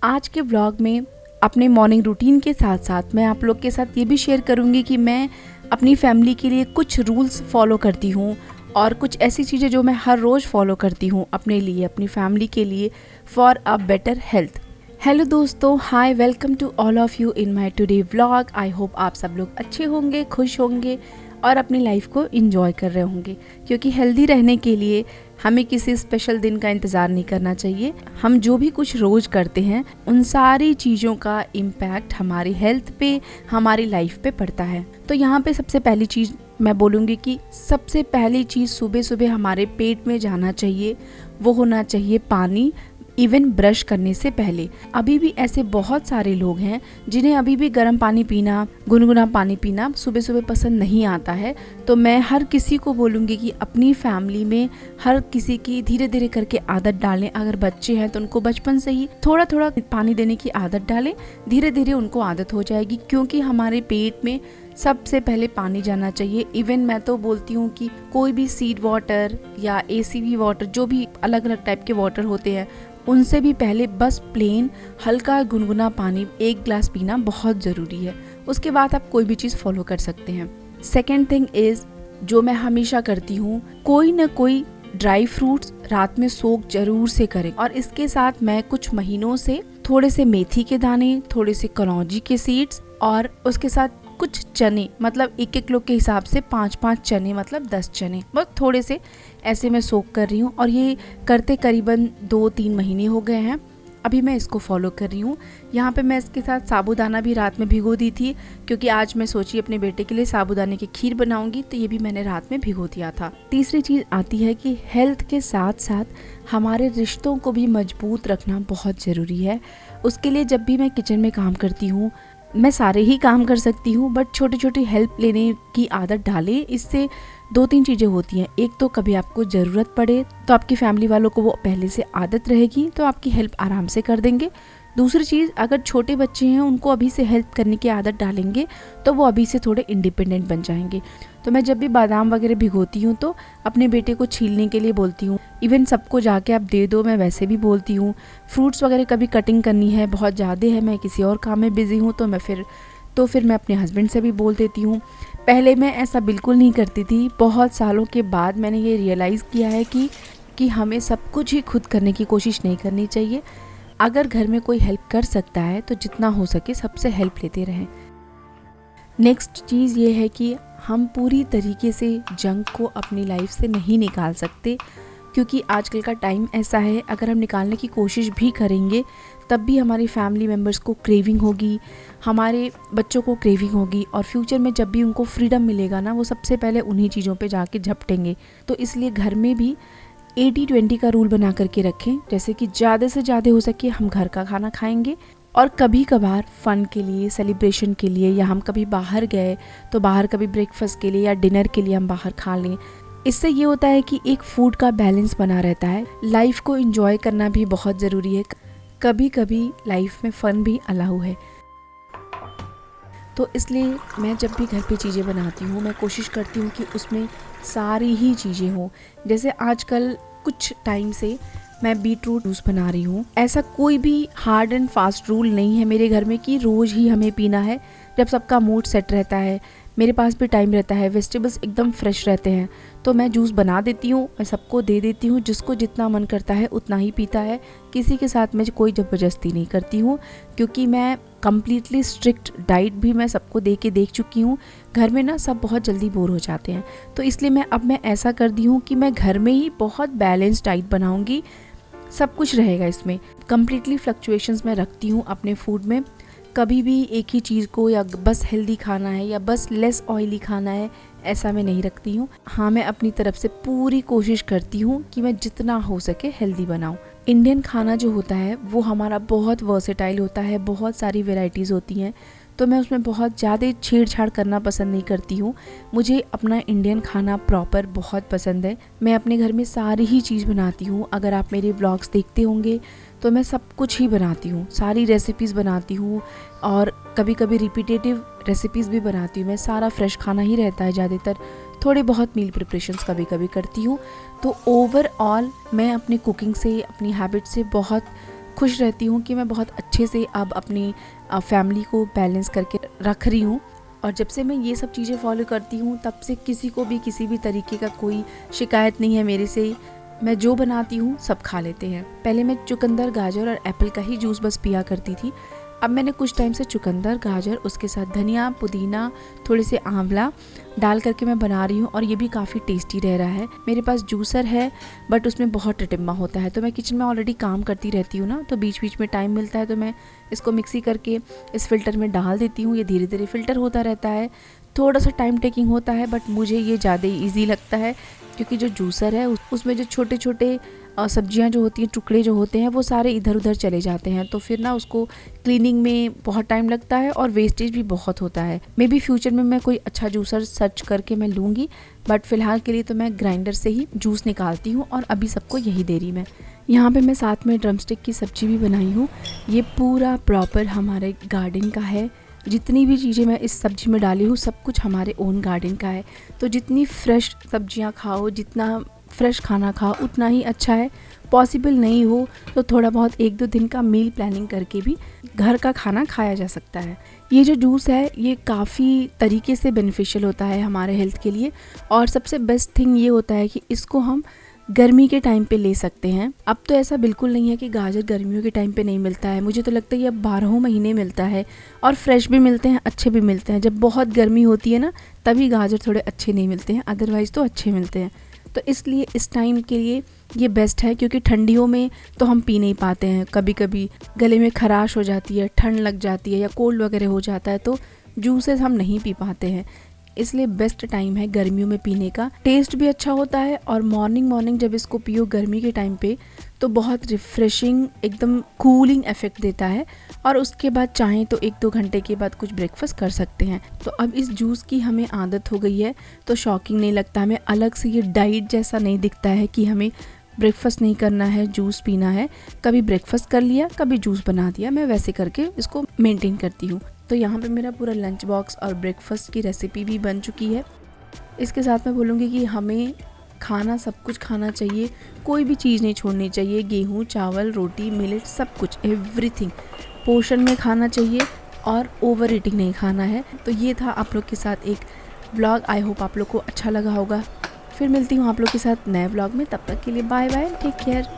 आज के व्लॉग में अपने मॉर्निंग रूटीन के साथ साथ मैं आप लोग के साथ ये भी शेयर करूँगी कि मैं अपनी फैमिली के लिए कुछ रूल्स फॉलो करती हूँ और कुछ ऐसी चीज़ें जो मैं हर रोज़ फॉलो करती हूँ अपने लिए, अपनी फैमिली के लिए, for a better health. Hello दोस्तों, hi, welcome to all of you in my today vlog. I hope आप सब लोग अच्छे होंगे, खुश होंगे और अपनी लाइफ को एंजॉय कर रहे होंगे, क्योंकि हेल्दी रहने के लिए हमें किसी स्पेशल दिन का इंतज़ार नहीं करना चाहिए। हम जो भी कुछ रोज़ करते हैं उन सारी चीज़ों का इम्पैक्ट हमारी हेल्थ पे, हमारी लाइफ पे पड़ता है। तो यहाँ पे सबसे पहली चीज़ मैं बोलूँगी कि सबसे पहली चीज़ सुबह सुबह हमारे पेट में जाना चाहिए, वो होना चाहिए पानी। इवन ब्रश करने से पहले अभी भी ऐसे बहुत सारे लोग हैं जिन्हें अभी भी गर्म पानी पीना, गुनगुना पानी पीना सुबह सुबह पसंद नहीं आता है। तो मैं हर किसी को बोलूँगी कि अपनी फैमिली में हर किसी की धीरे धीरे करके आदत डालें। अगर बच्चे हैं तो उनको बचपन से ही थोड़ा थोड़ा पानी देने की आदत डालें, धीरे धीरे उनको आदत हो जाएगी, क्योंकि हमारे पेट में सबसे पहले पानी जाना चाहिए। इवन मैं तो बोलती हूँ कि कोई भी सीड वाटर या एसीवी वाटर, जो भी अलग अलग टाइप के वाटर होते हैं, उनसे भी पहले बस प्लेन हल्का गुनगुना पानी 1 ग्लास पीना बहुत ज़रूरी है। उसके बाद आप कोई भी चीज़ फॉलो कर सकते हैं। सेकेंड थिंग इज़, जो मैं हमेशा करती हूँ, कोई ना कोई ड्राई फ्रूट्स रात में सोक जरूर से करें। और इसके साथ मैं कुछ महीनों से थोड़े से मेथी के दाने, थोड़े से कलौंजी के सीड्स और उसके साथ कुछ चने, मतलब 1-1 किलो के हिसाब से 5-5 चने, मतलब 10 चने, बस थोड़े से ऐसे मैं सोक कर रही हूँ। और ये करते करीबन 2-3 महीने हो गए हैं। अभी मैं इसको फॉलो कर रही हूँ। यहाँ पे मैं इसके साथ साबूदाना भी रात में भिगो दी थी, क्योंकि आज मैं सोची अपने बेटे के लिए साबूदाने की खीर बनाऊंगी, तो ये भी मैंने रात में भिगो दिया था। तीसरी चीज़ आती है कि हेल्थ के साथ साथ हमारे रिश्तों को भी मजबूत रखना बहुत ज़रूरी है। उसके लिए जब भी मैं किचन में काम करती हूँ, मैं सारे ही काम कर सकती हूँ, बट छोटी छोटी हेल्प लेने की आदत डालें। इससे 2-3 चीज़ें होती हैं। एक तो कभी आपको ज़रूरत पड़े तो आपकी फैमिली वालों को वो पहले से आदत रहेगी, तो आपकी हेल्प आराम से कर देंगे। दूसरी चीज़, अगर छोटे बच्चे हैं उनको अभी से हेल्प करने की आदत डालेंगे तो वो अभी से थोड़े इंडिपेंडेंट बन जाएंगे। तो मैं जब भी बादाम वगैरह भिगोती हूँ तो अपने बेटे को छीलने के लिए बोलती हूँ। इवन सबको जाके आप दे दो, मैं वैसे भी बोलती हूँ। फ्रूट्स वगैरह कभी कटिंग करनी है, बहुत ज़्यादा है, मैं किसी और काम में बिज़ी हूँ, तो फिर मैं अपने हस्बैंड से भी बोल देती हूँ। पहले मैं ऐसा बिल्कुल नहीं करती थी। बहुत सालों के बाद मैंने ये रियलाइज़ किया है कि हमें सब कुछ ही खुद करने की कोशिश नहीं करनी चाहिए। अगर घर में कोई हेल्प कर सकता है तो जितना हो सके सबसे हेल्प लेते रहें। नेक्स्ट चीज़ ये है कि हम पूरी तरीके से जंक को अपनी लाइफ से नहीं निकाल सकते, क्योंकि आजकल का टाइम ऐसा है, अगर हम निकालने की कोशिश भी करेंगे तब भी हमारी फैमिली मेम्बर्स को क्रेविंग होगी, हमारे बच्चों को क्रेविंग होगी, और फ्यूचर में जब भी उनको फ्रीडम मिलेगा ना, वो सबसे पहले उन्हीं चीज़ों पे जाके झपटेंगे। तो इसलिए घर में भी 80-20 का रूल बना करके रखें, जैसे कि ज़्यादा से ज़्यादा हो सके हम घर का खाना खाएंगे, और कभी कभार फ़न के लिए, सेलिब्रेशन के लिए, या हम कभी बाहर गए तो बाहर कभी ब्रेकफास्ट के लिए या डिनर के लिए हम बाहर खा लें। इससे ये होता है कि एक फूड का बैलेंस बना रहता है। लाइफ को एंजॉय करना भी बहुत ज़रूरी है। कभी कभी लाइफ में फ़न भी अलाउ है। तो इसलिए मैं जब भी घर पे चीज़ें बनाती हूँ, मैं कोशिश करती हूँ कि उसमें सारी ही चीज़ें हों। जैसे आजकल कुछ टाइम से मैं बीटरूट जूस बना रही हूँ। ऐसा कोई भी हार्ड एंड फास्ट रूल नहीं है मेरे घर में कि रोज़ ही हमें पीना है। जब सबका मूड सेट रहता है, मेरे पास भी टाइम रहता है, वेजिटेबल्स एकदम फ्रेश रहते हैं, तो मैं जूस बना देती हूँ, मैं सबको दे देती हूँ। जिसको जितना मन करता है उतना ही पीता है। किसी के साथ मैं कोई ज़बरदस्ती नहीं करती हूँ, क्योंकि मैं कम्प्लीटली स्ट्रिक्ट डाइट भी मैं सबको दे के देख चुकी हूँ। घर में ना सब बहुत जल्दी बोर हो जाते हैं, तो इसलिए मैं ऐसा कर दी हूँ कि मैं घर में ही बहुत बैलेंस डाइट बनाऊँगी। सब कुछ रहेगा इसमें। कम्प्लीटली फ्लक्चुएशंस मैं रखती हूँ अपने फूड में। कभी भी एक ही चीज़ को या बस हेल्दी खाना है या बस लेस ऑयली खाना है, ऐसा मैं नहीं रखती हूँ। हाँ, मैं अपनी तरफ से पूरी कोशिश करती हूँ कि मैं जितना हो सके हेल्दी बनाऊँ। इंडियन खाना जो होता है वो हमारा बहुत वर्सेटाइल होता है, बहुत सारी वेराइटीज़ होती हैं, तो मैं उसमें बहुत ज़्यादा छेड़छाड़ करना पसंद नहीं करती हूँ। मुझे अपना इंडियन खाना प्रॉपर बहुत पसंद है। मैं अपने घर में सारी ही चीज़ बनाती हूँ। अगर आप मेरे व्लॉग्स देखते होंगे तो मैं सब कुछ ही बनाती हूँ, सारी रेसिपीज़ बनाती हूँ, और कभी कभी रिपीटेटिव रेसिपीज़ भी बनाती हूँ। मैं सारा फ्रेश खाना ही रहता है ज़्यादातर, थोड़े बहुत मील प्रिपरेशंस कभी कभी करती हूँ। तो ओवरऑल मैं अपनी कुकिंग से, अपनी हैबिट से बहुत खुश रहती हूँ कि मैं बहुत अच्छे से अब अपनी फैमिली को बैलेंस करके रख रही हूँ। और जब से मैं ये सब चीज़ें फॉलो करती हूँ तब से किसी को भी किसी भी तरीके का कोई शिकायत नहीं है मेरे से। मैं जो बनाती हूँ सब खा लेते हैं। पहले मैं चुकंदर, गाजर और एप्पल का ही जूस बस पिया करती थी। अब मैंने कुछ टाइम से चुकंदर, गाजर, उसके साथ धनिया, पुदीना, थोड़े से आंवला डाल करके मैं बना रही हूँ और ये भी काफ़ी टेस्टी रह रहा है। मेरे पास जूसर है बट उसमें बहुत टिटिम्मा होता है, तो मैं किचन में ऑलरेडी काम करती रहती हूँ ना, तो बीच बीच में टाइम मिलता है तो मैं इसको मिक्सी करके इस फिल्टर में डाल देती हूँ। ये धीरे धीरे फ़िल्टर होता रहता है। थोड़ा सा टाइम टेकिंग होता है बट मुझे ये ज़्यादा ईजी लगता है, क्योंकि जो जूसर है उसमें जो छोटे छोटे सब्जियां जो होती हैं, टुकड़े जो होते हैं, वो सारे इधर उधर चले जाते हैं, तो फिर ना उसको क्लीनिंग में बहुत टाइम लगता है और वेस्टेज भी बहुत होता है। मे बी फ्यूचर में मैं कोई अच्छा जूसर सर्च करके मैं लूँगी, बट फ़िलहाल के लिए तो मैं ग्राइंडर से ही जूस निकालती हूँ और अभी सबको यही दे रही मैं। यहाँ पे मैं साथ में ड्रमस्टिक की सब्जी भी बनाई हूँ। ये पूरा प्रॉपर हमारे गार्डन का है। जितनी भी चीज़ें मैं इस सब्जी में डाली हूँ सब कुछ हमारे ओन गार्डन का है, तो जितनी फ्रेश सब्जियाँ खाओ, जितना फ्रेश खाना खाओ उतना ही अच्छा है। पॉसिबल नहीं हो तो थोड़ा बहुत 1-2 दिन का मील प्लानिंग करके भी घर का खाना खाया जा सकता है। ये जो जूस है ये काफ़ी तरीके से बेनिफिशियल होता है हमारे हेल्थ के लिए, और सबसे बेस्ट थिंग ये होता है कि इसको हम गर्मी के टाइम पे ले सकते हैं। अब तो ऐसा बिल्कुल नहीं है कि गाजर गर्मियों के टाइम पे नहीं मिलता है, मुझे तो लगता है ये अब 12 महीने मिलता है और फ्रेश भी मिलते हैं, अच्छे भी मिलते हैं। जब बहुत गर्मी होती है ना तभी गाजर थोड़े अच्छे नहीं मिलते हैं, अदरवाइज़ तो अच्छे मिलते हैं। तो इसलिए इस टाइम के लिए ये बेस्ट है, क्योंकि ठंडियों में तो हम पी नहीं पाते हैं, कभी कभी गले में खराश हो जाती है, ठंड लग जाती है या कोल्ड वगैरह हो जाता है, तो जूसेस हम नहीं पी पाते हैं। इसलिए बेस्ट टाइम है गर्मियों में पीने का। टेस्ट भी अच्छा होता है और मॉर्निंग जब इसको पियो गर्मी के टाइम पे तो बहुत रिफ्रेशिंग, एकदम कूलिंग इफेक्ट देता है। और उसके बाद चाहें तो 1-2 घंटे के बाद कुछ ब्रेकफास्ट कर सकते हैं। तो अब इस जूस की हमें आदत हो गई है तो शॉकिंग नहीं लगता, हमें अलग से ये डाइट जैसा नहीं दिखता है कि हमें ब्रेकफास्ट नहीं करना है, जूस पीना है। कभी ब्रेकफास्ट कर लिया, कभी जूस बना दिया, मैं वैसे करके इसको मेंटेन करती हूँ। तो यहाँ पे मेरा पूरा लंच बॉक्स और ब्रेकफास्ट की रेसिपी भी बन चुकी है। इसके साथ मैं बोलूँगी कि हमें खाना सब कुछ खाना चाहिए, कोई भी चीज़ नहीं छोड़नी चाहिए। गेहूँ, चावल, रोटी, मिलेट, सब कुछ, एवरीथिंग पोर्शन में खाना चाहिए और ओवर ईटिंग नहीं खाना है। तो ये था आप लोग के साथ एक व्लॉग। आई होप आप लोग को अच्छा लगा होगा। फिर मिलती हूँ आप लोग के साथ नए व्लॉग में, तब तक के लिए बाय बाय, टेक केयर।